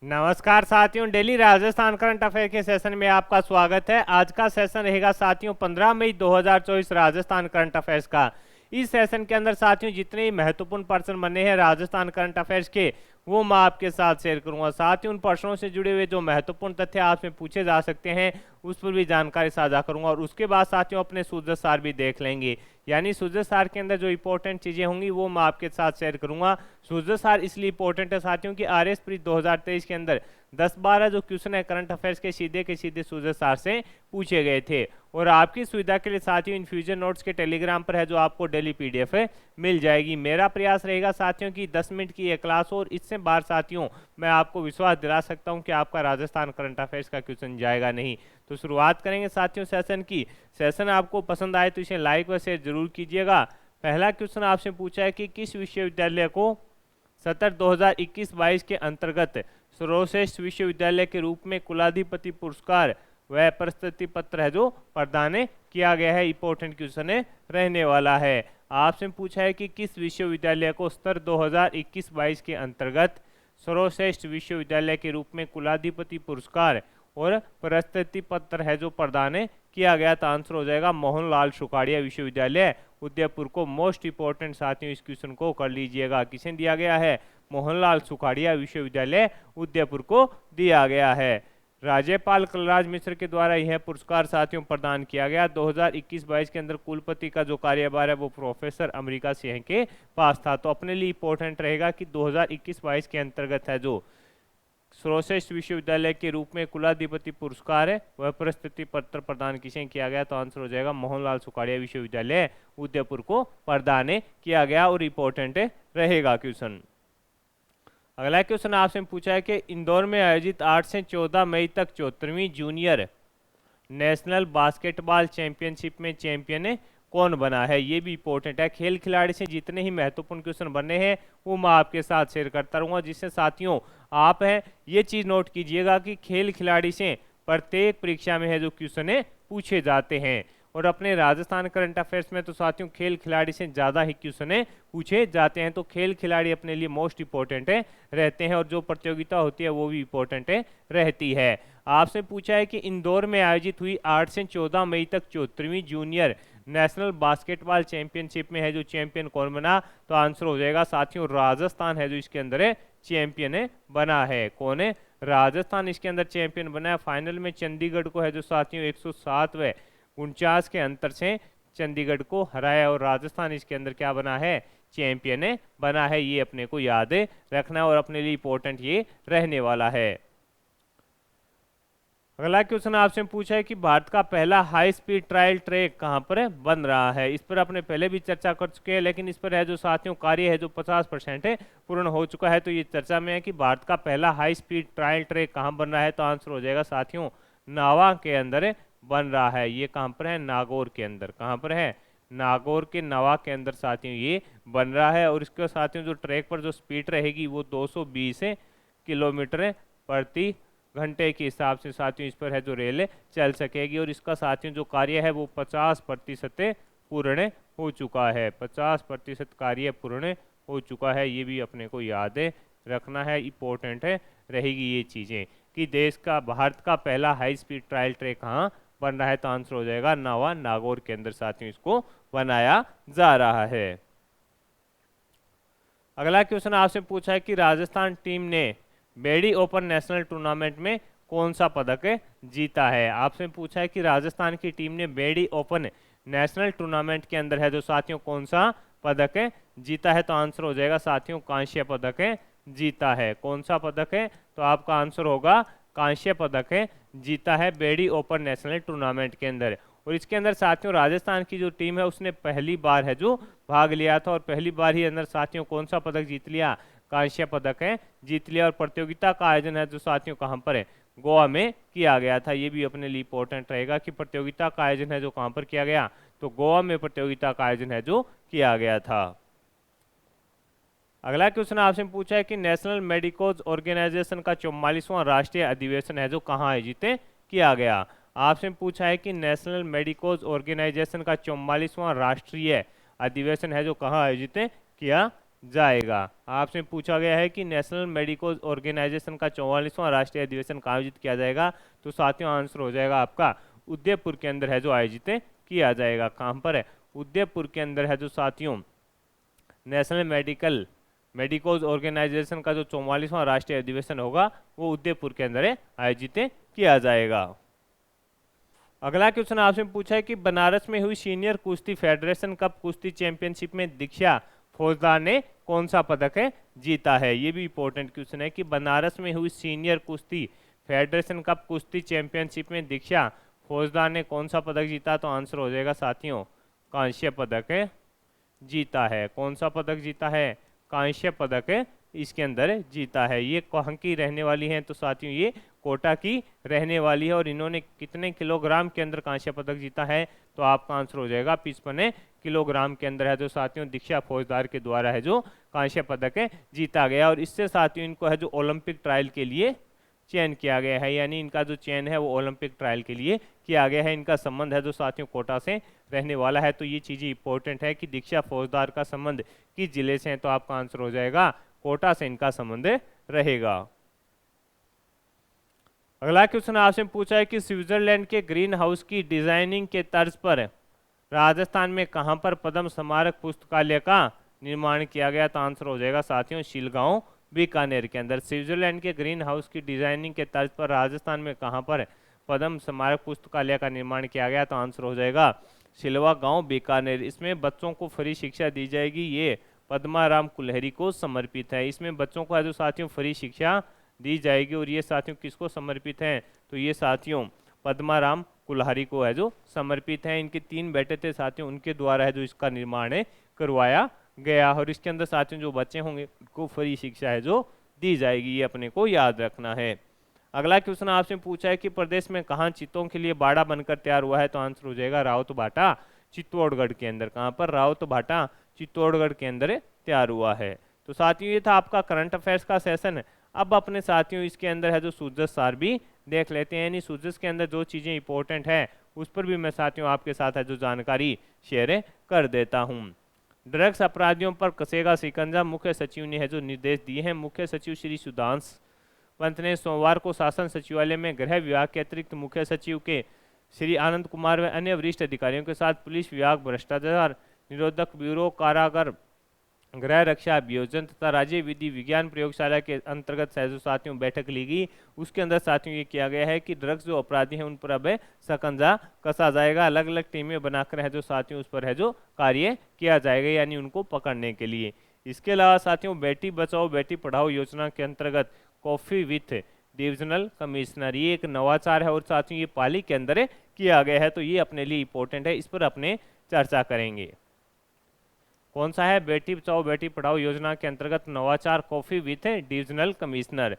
नमस्कार साथियों, daily Rajasthan current affair के सेशन में आपका स्वागत है। आज का सेशन रहेगा साथियों 15 मई 2024 राजस्थान करंट अफेयर्स का। इस सेशन के अंदर साथियों जितने ही महत्वपूर्ण प्रश्न बने हैं राजस्थान करंट अफेयर्स के, वो मैं आपके साथ शेयर करूंगा। साथ ही उन प्रश्नों से जुड़े हुए जो महत्वपूर्ण तथ्य आपसे पूछे जा सकते हैं उस पर भी जानकारी साझा करूंगा। और उसके बाद साथियों अपने सूझबूझ सार भी देख लेंगे, यानी सूझबूझ सार के अंदर जो इंपॉर्टेंट चीजें होंगी वो मैं आपके साथ शेयर करूंगा। सूझबूझ सार इसलिए इंपॉर्टेंट है साथियों कि आरएस प्री 2023 के अंदर 10-12 जो क्वेश्चन है करंट अफेयर्स के सीधे सूझबूझ सार से पूछे गए थे। और आपकी सुविधा के लिए साथियों इन्फ्यूजन नोट्स के टेलीग्राम पर है जो आपको डेली पीडीएफ मिल जाएगी। मेरा प्रयास रहेगा साथियों की 10 मिनट की ये क्लास हो और इससे बाहर साथियों मैं आपको विश्वास दिला सकता हूं कि आपका राजस्थान करंट अफेयर्स का क्वेश्चन जाएगा नहीं। तो शुरुआत करेंगे साथियों सेशन की। सेशन आपको पसंद आए तो इसे लाइक व शेयर जरूर कीजिएगा। पहला क्वेश्चन आपसे पूछा है कि किस विश्वविद्यालय को सत्र 2021-22 के अंतर्गत सर्वश्रेष्ठ विश्वविद्यालय के रूप में कुलाधिपति पुरस्कार वह प्रशस्ति पत्र है जो प्रदान किया गया है। इंपॉर्टेंट क्वेश्चन है रहने वाला है। आपसे पूछा है कि किस विश्वविद्यालय को सत्र 2021-22 के अंतर्गत सर्वश्रेष्ठ विश्वविद्यालय के रूप में कुलाधिपति पुरस्कार और प्रशस्ति पत्र है जो प्रदान किया गया। तो आंसर हो जाएगा मोहनलाल सुखाड़िया विश्वविद्यालय उदयपुर को। मोस्ट इंपॉर्टेंट साथियों इस क्वेश्चन को कर लीजिएगा। किसे दिया गया है? मोहनलाल सुखाड़िया विश्वविद्यालय उदयपुर को दिया गया है। राज्यपाल कलराज मिश्र के द्वारा यह पुरस्कार साथियों प्रदान किया गया। 2021-22 के अंदर कुलपति का जो कार्यभार है वो प्रोफेसर अमरीका सिंह के पास था। तो अपने लिए इंपॉर्टेंट रहेगा कि 2021-22 के अंतर्गत है जो सर्वश्रेष्ठ विश्वविद्यालय के रूप में कुलाधिपति पुरस्कार है वह प्रशस्ति पत्र प्रदान किसे किया गया। तो आंसर हो जाएगा मोहनलाल सुखाड़िया विश्वविद्यालय उदयपुर को प्रदान किया गया और इंपॉर्टेंट रहेगा क्वेश्चन। अगला क्वेश्चन आपसे पूछा है कि इंदौर में आयोजित 8 से 14 मई तक 74वीं जूनियर नेशनल बास्केटबॉल चैंपियनशिप में चैंपियन कौन बना है। ये भी इंपॉर्टेंट है। खेल खिलाड़ी से जितने ही महत्वपूर्ण क्वेश्चन बने हैं वो मैं आपके साथ शेयर करता रहूंगा, जिससे साथियों आप हैं ये चीज नोट कीजिएगा कि खेल खिलाड़ी से प्रत्येक परीक्षा में है जो क्वेश्चन है पूछे जाते हैं। और अपने राजस्थान करंट अफेयर्स में तो साथियों खेल खिलाड़ी से ज़्यादा ही क्वेश्चन पूछे जाते हैं। तो खेल खिलाड़ी अपने लिए मोस्ट इंपॉर्टेंट रहते हैं और जो प्रतियोगिता होती है वो भी इंपॉर्टेंट रहती है। आपसे पूछा है कि इंदौर में आयोजित हुई 8 से 14 मई तक 74वीं जूनियर नेशनल बास्केटबॉल चैंपियनशिप में है जो चैंपियन कौन बना। तो आंसर हो जाएगा साथियों राजस्थान है जो इसके अंदर चैंपियन बना है। कौन है? राजस्थान इसके अंदर चैंपियन बना है। फाइनल में चंडीगढ़ को है जो साथियों 107-49 के अंतर से चंडीगढ़ को हराया और राजस्थान इसके अंदर क्या बना है? चैंपियन बना है। ये अपने को याद रखना और अपने लिए इंपॉर्टेंट ये रहने वाला है। अगला क्वेश्चन आपसे पूछा है कि भारत का पहला हाई स्पीड ट्रायल ट्रैक कहां पर बन रहा है। इस पर अपने पहले भी चर्चा कर चुके हैं, लेकिन इस पर है जो साथियों कार्य है जो 50% पूर्ण हो चुका है। तो ये चर्चा में है कि भारत का पहला हाई स्पीड ट्रायल ट्रैक कहां बन रहा है। तो आंसर हो जाएगा साथियों नावा के अंदर बन रहा है। ये कहां पर है? नागौर के अंदर। कहां पर है? नागौर के नवा के अंदर साथियों ये बन रहा है। और इसके साथियों जो ट्रैक पर जो स्पीड रहेगी वो 220 किलोमीटर प्रति घंटे के हिसाब से साथियों इस पर है जो रेल चल सकेगी। और इसका साथियों जो कार्य है वो 50% पूर्ण हो चुका है। 50% कार्य पूर्ण हो चुका है। ये भी अपने को याद रखना है, इंपॉर्टेंट रहेगी ये चीज़ें कि देश का भारत का पहला हाई स्पीड ट्रायल ट्रैक कहाँ बन रहा है। तो आंसर हो जाएगा नवा नागौर के अंदर साथियों इसको बनाया जा रहा है। अगला क्वेश्चन आपसे पूछा है कि राजस्थान टीम ने बेडी ओपन नेशनल टूर्नामेंट में कौन सा पदक जीता है। आपसे पूछा है कि राजस्थान की टीम ने बेडी ओपन नेशनल टूर्नामेंट के अंदर है जो साथियों कौन सा पदक जीता है। तो आंसर हो जाएगा साथियों कांस्य पदक जीता है। कौन सा पदक है? तो आपका आंसर होगा कांस्य पदक जीता है बेडी ओपन नेशनल टूर्नामेंट के अंदर। और इसके अंदर साथियों राजस्थान की जो टीम है उसने पहली बार है जो भाग लिया था और पहली बार ही अंदर साथियों कौन सा पदक जीत लिया? कांस्य पदक जीत लिया। और प्रतियोगिता का आयोजन है जो साथियों कहाँ पर है? गोवा में किया गया था। ये भी अपने लिए इंपॉर्टेंट रहेगा कि प्रतियोगिता का आयोजन है जो कहाँ पर किया गया। तो गोवा में प्रतियोगिता का आयोजन है जो किया गया था। अगला क्वेश्चन आपसे पूछा है कि नेशनल मेडिकोज ऑर्गेनाइजेशन का 44वां राष्ट्रीय अधिवेशन है जो कहाँ आयोजित किया गया। आपसे पूछा है कि नेशनल मेडिकोज ऑर्गेनाइजेशन का 44वां राष्ट्रीय अधिवेशन है जो कहाँ आयोजित किया जाएगा। आपसे पूछा गया है कि नेशनल मेडिकल ऑर्गेनाइजेशन का 44वां राष्ट्रीय अधिवेशन कहाँ आयोजित किया जाएगा, तो साथियों आंसर हो जाएगा आपका उदयपुर के अंदर है जो आयोजित किया जाएगा। कहाँ पर है, उदयपुर के अंदर है जो साथियों नेशनल मेडिकल ऑर्गेनाइजेशन का जो 44वां राष्ट्रीय अधिवेशन होगा वो उदयपुर के अंदर आयोजित किया जाएगा। अगला क्वेश्चन आपसे पूछा है कि बनारस में हुई सीनियर कुश्ती फेडरेशन कप कुश्ती चैंपियनशिप में दीक्षा फौजदार ने कौन सा पदक जीता है। ये भी इंपॉर्टेंट क्वेश्चन है कि बनारस में हुई सीनियर कुश्ती फेडरेशन कप कुश्ती चैंपियनशिप में दीक्षा फौजदार ने कौन सा पदक जीता, तो आंसर हो जाएगा साथियों कांस्य पदक जीता है। कौन सा पदक जीता है, कांस्य पदक इसके अंदर जीता है। ये कहाँ की रहने वाली हैं, तो साथियों ये कोटा की रहने वाली है। और इन्होंने कितने किलोग्राम के अंदर कांस्य पदक जीता है, तो आपका आंसर हो जाएगा 55 किलोग्राम के अंदर है जो साथियों दीक्षा फौजदार के द्वारा है जो कांस्य पदक जीता गया। और इससे साथियों इनको है जो ओलंपिक ट्रायल के लिए चयन किया गया है, यानी इनका जो चयन है वो ओलंपिक ट्रायल के लिए किया गया है। इनका संबंध है जो साथियों कोटा से रहने वाला है। तो ये चीज़ें इंपॉर्टेंट है कि दीक्षा फौजदार का संबंध किस जिले से है, तो आपका आंसर हो जाएगा कोटा से इनका संबंध रहेगा। अगला क्वेश्चन आपसे पूछा है कि स्विट्जरलैंड के ग्रीन हाउस की डिजाइनिंग के तर्ज पर राजस्थान में कहां पर पद्म स्मारक पुस्तकालय का निर्माण किया गया, तो आंसर हो जाएगा साथियों शिलगांव बीकानेर के अंदर। स्विट्जरलैंड के ग्रीन हाउस की डिजाइनिंग के तर्ज पर राजस्थान में कहां पर पद्म स्मारक पुस्तकालय का निर्माण किया गया, तो आंसर हो जाएगा शिलवा गांव बीकानेर। इसमें बच्चों को फ्री शिक्षा दी जाएगी, ये पद्माराम कुल्हरी को समर्पित है। इसमें बच्चों को जो साथियों फ्री शिक्षा दी जाएगी, और ये साथियों किसको समर्पित है, तो ये साथियों पद्माराम कुल्हरी को है जो समर्पित है। इनके 3 बेटे थे साथियों, उनके द्वारा है जो इसका निर्माण करवाया गया। और इसके अंदर साथियों जो बच्चे होंगे उनको फ्री शिक्षा है जो दी जाएगी, ये अपने को याद रखना है। अगला क्वेश्चन आपसे पूछा है कि प्रदेश में कहाँ चीतों के लिए बाड़ा बनकर तैयार हुआ है, तो आंसर हो जाएगा रावत भाटा चित्तौड़गढ़ के अंदर। कहाँ पर, रावत भाटा चित्तौड़गढ़ के अंदर तैयार हुआ है। तो साथियों ये था आपका करंट अफेयर्स का सेशन। अब अपने साथियों इसके अंदर है जो सूजस सार भी देख लेते हैं, यानी सूजस के अंदर जो चीज़ें इंपॉर्टेंट है उस पर भी मैं साथियों आपके साथ है जो जानकारी शेयर कर देता हूँ। ड्रग्स अपराधियों पर कसेगा शिकंजा, मुख्य सचिव ने है जो निर्देश दिए हैं। मुख्य सचिव श्री सुधांश पंत ने सोमवार को शासन सचिवालय में गृह विभाग के अतिरिक्त मुख्य सचिव के श्री आनंद कुमार व अन्य वरिष्ठ अधिकारियों के साथ पुलिस विभाग, भ्रष्टाचार निरोधक ब्यूरो, कारागार, गृह रक्षा अभियोजन तथा राज्य विधि विज्ञान प्रयोगशाला के अंतर्गत सहजो साथियों बैठक ली गई। उसके अंदर साथियों ये किया गया है कि ड्रग्स जो अपराधी हैं उन पर अब शकंजा कसा जाएगा। अलग अलग टीमें बनाकर है जो साथियों उस पर है जो कार्य किया जाएगा, यानी उनको पकड़ने के लिए। इसके अलावा साथियों बेटी बचाओ बेटी पढ़ाओ योजना के अंतर्गत कॉफी विथ डिविजनल कमिश्नर, ये एक नवाचार है और साथियों ये पाली के अंदर किया गया है। तो ये अपने लिए इंपॉर्टेंट है, इस पर अपने चर्चा करेंगे। कौन सा है, बेटी बचाओ बेटी पढ़ाओ योजना के अंतर्गत नवाचार coffee with divisional commissioner.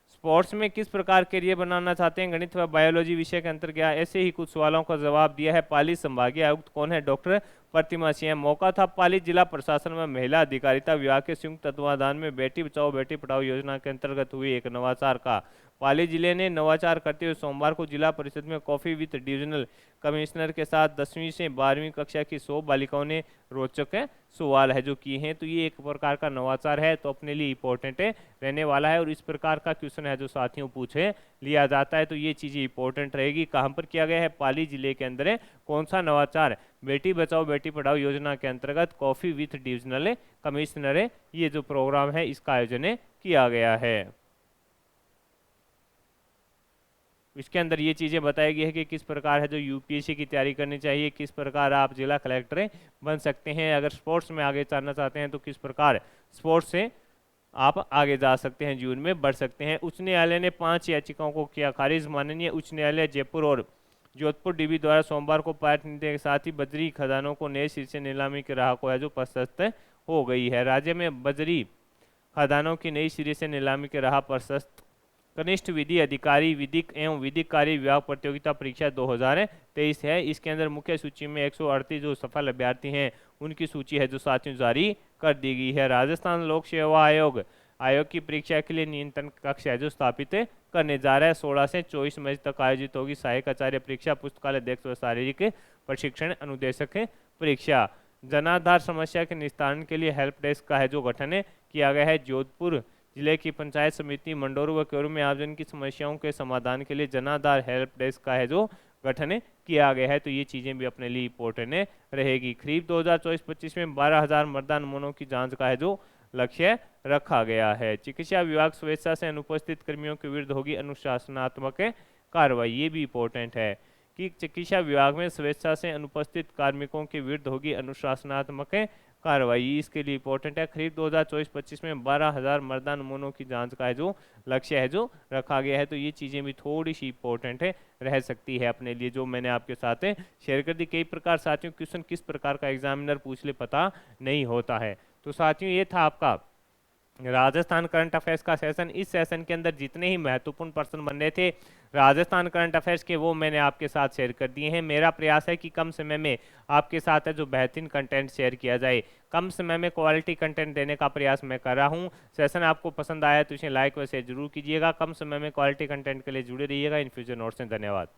Sports में किस प्रकार करियर बनाना चाहते हैं, गणित व बायोलॉजी विषय के अंतर्गत ऐसे ही कुछ सवालों का जवाब दिया है। पाली संभागीय आयुक्त कौन है, डॉक्टर प्रतिमा सिंह। मौका था पाली जिला प्रशासन व महिला अधिकारिता विभाग के संयुक्त तत्वाधान में बेटी बचाओ बेटी पढ़ाओ योजना के अंतर्गत हुई एक नवाचार का। पाली जिले ने नवाचार करते हुए सोमवार को जिला परिषद में कॉफी विथ डिविजनल कमिश्नर के साथ 10वीं से 12वीं कक्षा की 100 बालिकाओं ने रोचक सवाल है जो किए हैं। तो ये एक प्रकार का नवाचार है, तो अपने लिए इंपॉर्टेंट रहने वाला है। और इस प्रकार का क्वेश्चन है जो साथियों पूछे लिया जाता है, तो ये चीज़ें इंपॉर्टेंट रहेगी। कहाँ पर किया गया है, पाली जिले के अंदर है। कौन सा नवाचार, बेटी बचाओ बेटी पढ़ाओ योजना के अंतर्गत कॉफी विथ डिविजनल कमिश्नर है, ये जो प्रोग्राम है इसका आयोजन किया गया है। इसके अंदर ये चीज़ें बताई गई है कि किस प्रकार है जो यूपीएससी की तैयारी करनी चाहिए, किस प्रकार आप जिला कलेक्टर बन सकते हैं। अगर स्पोर्ट्स में आगे जाना चाहते हैं तो किस प्रकार स्पोर्ट्स से आप आगे जा सकते हैं, जीवन में बढ़ सकते हैं। उच्च न्यायालय ने 5 याचिकाओं को किया खारिज। माननीय उच्च न्यायालय जयपुर और जोधपुर डीबी द्वारा सोमवार को पारित निर्णय के साथ ही बजरी खदानों को नए सिरे से नीलामी के राह को है जो प्रशस्त हो गई है। राज्य में बजरी खदानों की नई सिरे से नीलामी के राह प्रशस्त। कनिष्ठ विधि अधिकारी विधिक एवं विधिक कार्य विभाग प्रतियोगिता परीक्षा 2023 है। इसके अंदर मुख्य सूची में 138 जो सफल अभ्यर्थी हैं उनकी सूची है जो साथियों जारी कर दी गई है। राजस्थान लोक सेवा आयोग की परीक्षा के लिए नियंत्रण कक्ष है जो स्थापित करने जा रहा है। 16 से 24 मई तक आयोजित होगी सहायक आचार्य परीक्षा, पुस्तकालय अध्यक्ष व शारीरिक प्रशिक्षण अनुदेशक परीक्षा। जनाधार समस्या के निस्तारण के लिए हेल्प डेस्क का है जो गठन किया गया है। जोधपुर जिले की पंचायत समिति मंडोर व क्योरू में आयोजन की समस्याओं के समाधान के लिए जनाधार हेल्प डेस्क का है जो गठन किया गया है। तो ये चीजें भी अपने लिए इंपॉर्टेंट रहेगी। खरीफ 2024-25 में 12,000 मृदा नमूनों की जांच का है जो लक्ष्य रखा गया है। चिकित्सा विभाग स्वेच्छा से अनुपस्थित कर्मियों के विरुद्ध होगी अनुशासनात्मक कार्रवाई। ये भी इंपॉर्टेंट है कि चिकित्सा विभाग में स्वेच्छा से अनुपस्थित कार्मिकों के विरुद्ध होगी अनुशासनात्मक कार्रवाई। इसके लिए इंपॉर्टेंट है। खरीफ 2024-25 में 12,000 मृदा नमूनों की जांच का है जो लक्ष्य है जो रखा गया है। तो ये चीज़ें भी थोड़ी सी इंपॉर्टेंट रह सकती है अपने लिए, जो मैंने आपके साथ शेयर कर दी। कई प्रकार साथियों क्वेश्चन किस प्रकार का एग्जामिनर पूछ ले पता नहीं होता है। तो साथियों ये था आपका राजस्थान करंट अफेयर्स का सेशन। इस सेशन के अंदर जितने ही महत्वपूर्ण प्रश्न बन रहे थे राजस्थान करंट अफेयर्स के, वो मैंने आपके साथ शेयर कर दिए हैं। मेरा प्रयास है कि कम समय में आपके साथ है जो बेहतरीन कंटेंट शेयर किया जाए, कम समय में क्वालिटी कंटेंट देने का प्रयास मैं कर रहा हूं। सेशन आपको पसंद आया तो इसे लाइक व शेयर जरूर कीजिएगा। कम समय में क्वालिटी कंटेंट के लिए जुड़े रहिएगा। इन फ्यूचर नोट्स से धन्यवाद।